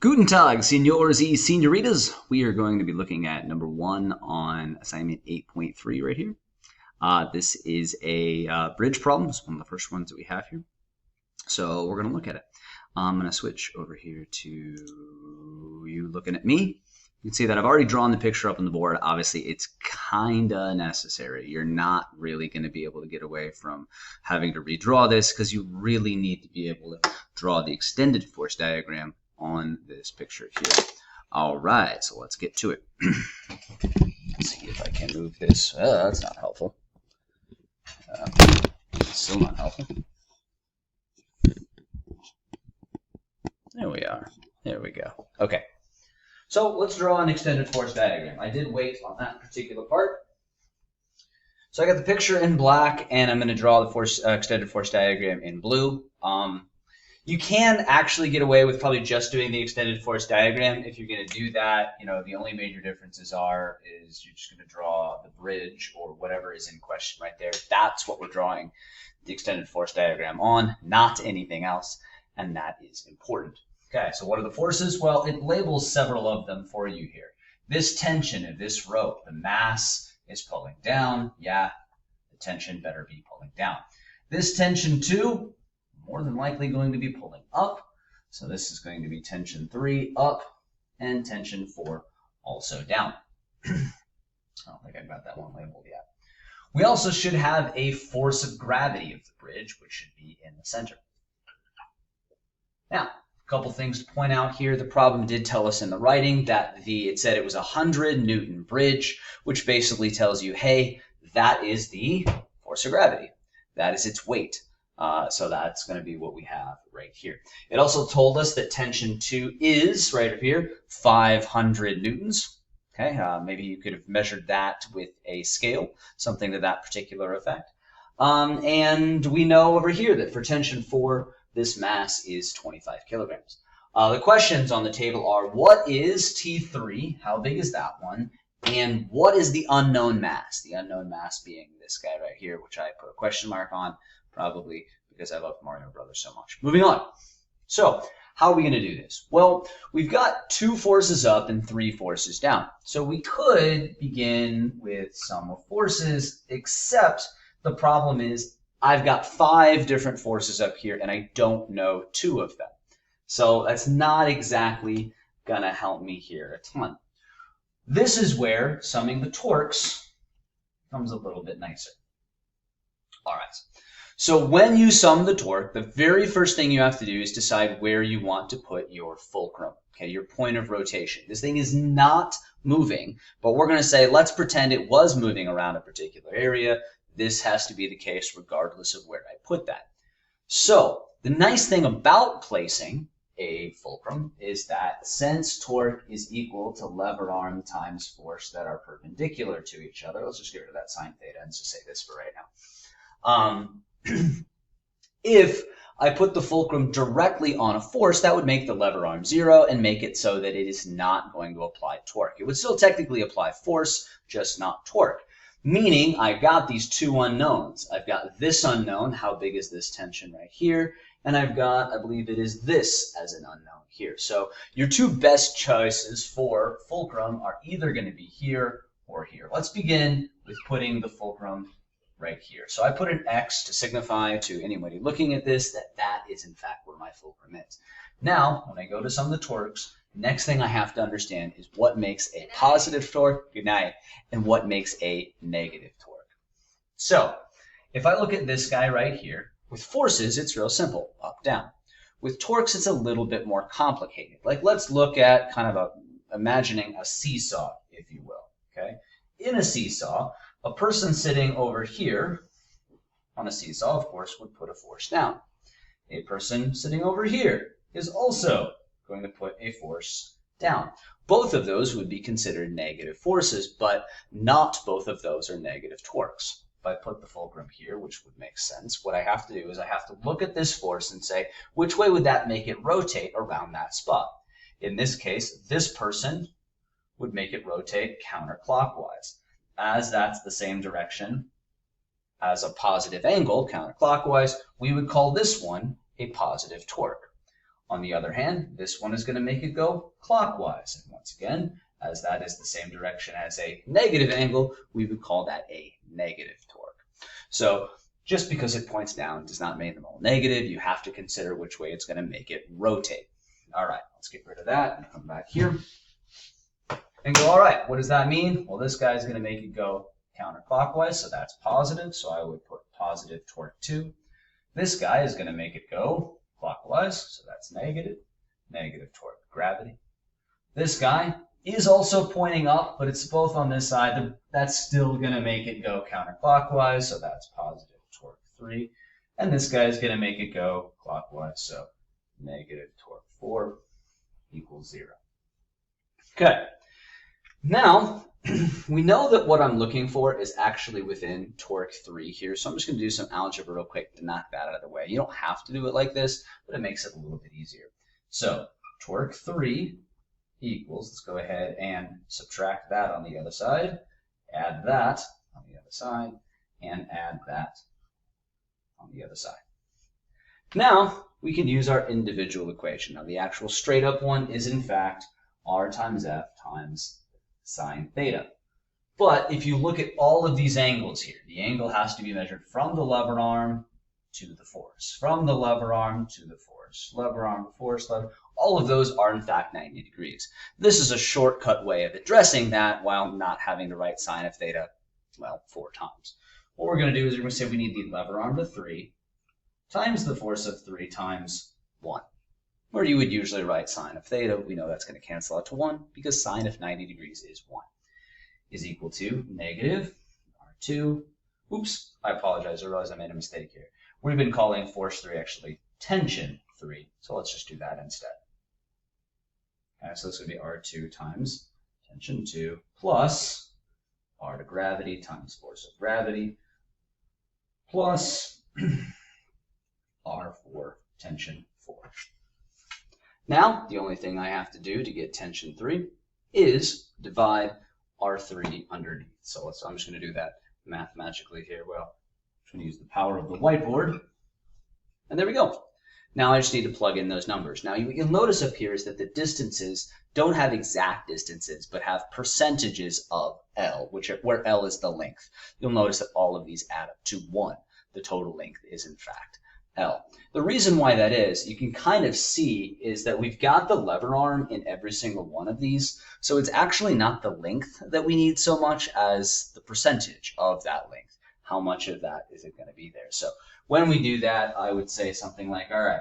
Guten Tag, senores y senoritas. We are going to be looking at number 1 on assignment 8.3 right here. This is a bridge problem. It's one of the first ones that we have here. So we're going to look at it. I'm going to switch over here to you looking at me. You can see that I've already drawn the picture up on the board. Obviously, it's kind of necessary. You're not really going to be able to get away from having to redraw this because you really need to be able to draw the extended force diagram on this picture here. All right, so let's get to it. Let's see if I can move this. That's not helpful. Still not helpful. There we are. There we go. Okay. So let's draw an extended force diagram. I did wait on that particular part. So I got the picture in black, and I'm going to draw the extended force diagram in blue. You can actually get away with probably just doing the extended force diagram. If you're going to do that, the only major differences is you're just going to draw the bridge or whatever is in question right there. That's what we're drawing the extended force diagram on, not anything else, and that is important. Okay, so what are the forces? Well, it labels several of them for you here. This tension of this rope, the mass is pulling down. Yeah, the tension better be pulling down. This tension 2, more than likely going to be pulling up. So this is going to be tension 3 up and tension 4 also down. I don't think I've got that one labeled yet. We also should have a force of gravity of the bridge, which should be in the center. Now, a couple things to point out here. The problem did tell us in the writing that it said it was a 100 Newton bridge, which basically tells you, hey, that is the force of gravity. That is its weight. So that's going to be what we have right here. It also told us that tension 2 is, right up here, 500 newtons. Okay, maybe you could have measured that with a scale, something to that particular effect. And we know over here that for tension 4, this mass is 25 kilograms. The questions on the table are, what is T3? How big is that one? And what is the unknown mass? The unknown mass being this guy right here, which I put a question mark on, probably because I love Mario Brothers so much. Moving on. So how are we going to do this? Well, we've got 2 forces up and 3 forces down. So we could begin with sum of forces, except the problem is I've got 5 different forces up here, and I don't know 2 of them. So that's not exactly going to help me here a ton. This is where summing the torques comes a little bit nicer. All right. So when you sum the torque, the very first thing you have to do is decide where you want to put your fulcrum, okay, your point of rotation. This thing is not moving, but we're going to say, let's pretend it was moving around a particular area. This has to be the case regardless of where I put that. So the nice thing about placing a fulcrum is that since torque is equal to lever arm times force that are perpendicular to each other, let's just get rid of that sine theta and just say this for right now. If I put the fulcrum directly on a force, that would make the lever arm 0 and make it so that it is not going to apply torque. It would still technically apply force, just not torque. Meaning I've got these 2 unknowns. I've got this unknown, how big is this tension right here, and I've got, I believe it is this as an unknown here. So your 2 best choices for fulcrum are either going to be here or here. Let's begin with putting the fulcrum right here. So I put an X to signify to anybody looking at this that that is in fact where my fulcrum is. Now, when I go to sum the torques, next thing I have to understand is what makes a positive torque, good night, and what makes a negative torque. So if I look at this guy right here, with forces, it's real simple, up, down. With torques, it's a little bit more complicated. Like let's look at kind of imagining a seesaw, if you will, okay? In a seesaw, a person sitting over here on a seesaw, of course, would put a force down. A person sitting over here is also going to put a force down. Both of those would be considered negative forces, but not both of those are negative torques. If I put the fulcrum here, which would make sense, what I have to do is I have to look at this force and say, which way would that make it rotate around that spot? In this case, this person would make it rotate counterclockwise. As that's the same direction as a positive angle counterclockwise, we would call this one a positive torque. On the other hand, this one is going to make it go clockwise. And once again, as that is the same direction as a negative angle, we would call that a negative torque. So just because it points down does not make them all negative. You have to consider which way it's going to make it rotate. All right, let's get rid of that and come back here and go, all right, what does that mean? Well, this guy is going to make it go counterclockwise, so that's positive. So I would put positive torque 2. This guy is going to make it go clockwise, so that's negative, negative torque gravity. This guy is also pointing up, but it's both on this side. That's still going to make it go counterclockwise, so that's positive torque 3. And this guy is going to make it go clockwise, so negative torque 4 equals 0. Okay, now we know that what I'm looking for is actually within torque 3 here, so I'm just going to do some algebra real quick to knock that out of the way. You don't have to do it like this, but it makes it a little bit easier. So torque 3 equals, let's go ahead and subtract that on the other side, add that on the other side, and add that on the other side. Now we can use our individual equation. Now the actual straight up one is in fact r times f times sine theta. But if you look at all of these angles here, the angle has to be measured from the lever arm to the force, from the lever arm to the force, lever arm to force, lever. All of those are in fact 90 degrees. This is a shortcut way of addressing that while not having to write sine of theta, well, 4 times. What we're going to do is we're going to say we need the lever arm to 3 times the force of 3 times 1. Where you would usually write sine of theta, we know that's going to cancel out to 1 because sine of 90 degrees is 1, is equal to negative R2. Oops, I apologize. I realize I made a mistake here. We've been calling force 3 actually tension 3, so let's just do that instead. Okay, so this would be R2 times tension 2 plus R to gravity times force of gravity plus R for tension 4. Now, the only thing I have to do to get tension 3 is divide R3 underneath. So I'm just going to do that mathematically here. Well, I'm going to use the power of the whiteboard. And there we go. Now I just need to plug in those numbers. Now what you'll notice up here is that the distances don't have exact distances, but have percentages of L, where L is the length. You'll notice that all of these add up to 1. The total length is in fact L. The reason why that is, you can kind of see, is that we've got the lever arm in every single one of these. So it's actually not the length that we need so much as the percentage of that length. How much of that is it going to be there? So when we do that, I would say something like, all right,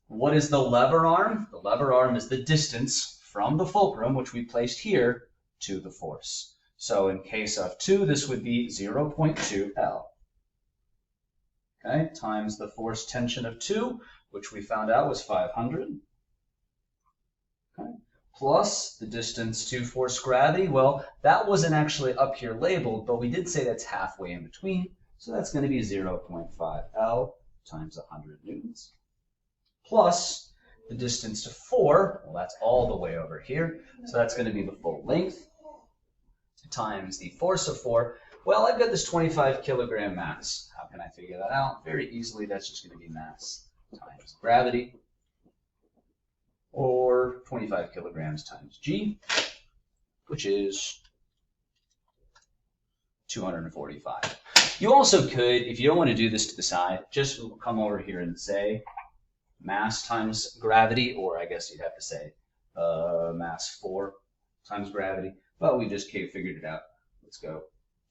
what is the lever arm? The lever arm is the distance from the fulcrum, which we placed here, to the force. So in case of 2, this would be 0.2 L. Okay, times the force tension of 2, which we found out was 500. Okay, plus the distance to force gravity. Well, that wasn't actually up here labeled, but we did say that's halfway in between. So that's going to be 0.5 L times 100 newtons. Plus the distance to 4, well, that's all the way over here. So that's going to be the full length times the force of 4. Well, I've got this 25 kilogram mass. How can I figure that out? Very easily, that's just going to be mass times gravity, or 25 kilograms times G, which is 245. You also could, if you don't want to do this to the side, just come over here and say mass times gravity, or I guess you'd have to say mass 4 times gravity, but we just figured it out. Let's go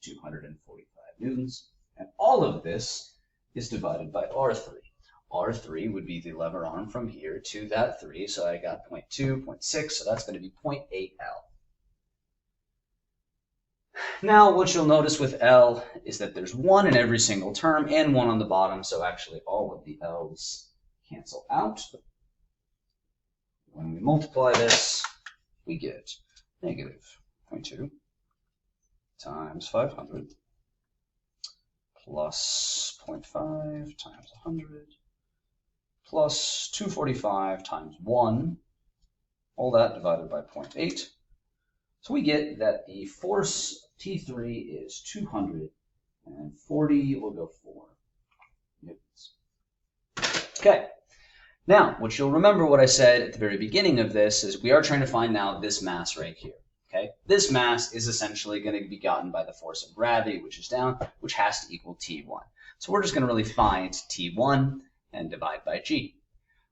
245 newtons. And all of this is divided by R3. R3 would be the lever arm from here to that 3. So I got 0.2, 0.6, so that's going to be 0.8 L. Now what you'll notice with L is that there's 1 in every single term and 1 on the bottom, so actually all of the L's cancel out. When we multiply this, we get negative 0.2 times 500 plus 0.5 times 100 plus 245 times 1, all that divided by 0.8. So we get that the force T3 is 240, we'll go 4 newtons. Okay, Now, what you'll remember what I said at the very beginning of this is we are trying to find now this mass right here. Okay, this mass is essentially going to be gotten by the force of gravity, which is down, which has to equal T1. So we're just going to really find T1 and divide by G.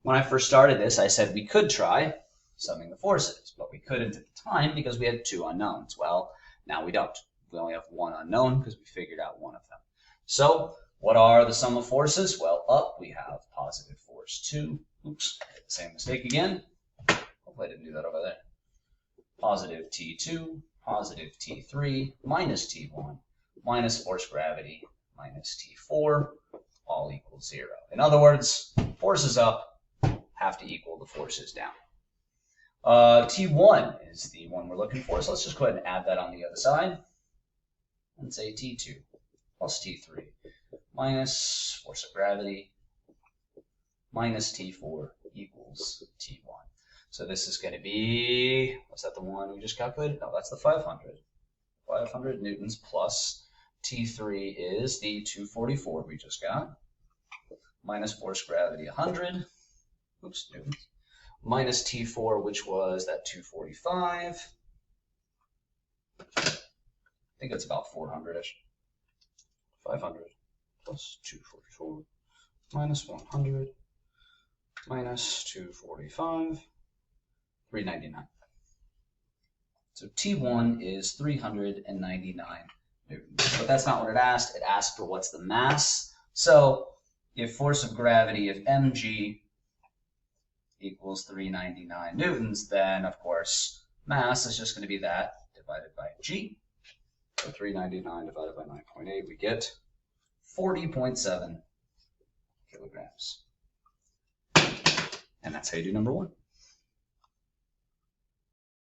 When I first started this, I said we could try summing the forces, but we couldn't at the time because we had 2 unknowns. Well, now we don't. We only have 1 unknown because we figured out one of them. So what are the sum of forces? Well, up we have positive force 2. Oops, same mistake again. Hopefully I didn't do that over there. Positive T2, positive T3, minus T1, minus force gravity, minus T4, all equals 0. In other words, forces up have to equal the forces down. T1 is the one we're looking for, so let's just go ahead and add that on the other side and say T2 plus T3 minus force of gravity minus T4 equals T1. So this is going to be, was that the one we just calculated? No, that's the 500. 500 newtons plus T3 is the 244 we just got, minus force gravity 100, oops, newtons, minus T4, which was that 245. I think it's about 400-ish. 500 plus 244 minus 100 minus 245, 399. So T1 is 399 newtons. But that's not what it asked. It asked for what's the mass. So if force of gravity of mg equals 399 newtons, then of course mass is just going to be that divided by g. So 399 divided by 9.8, we get 40.7 kilograms. And that's how you do number 1.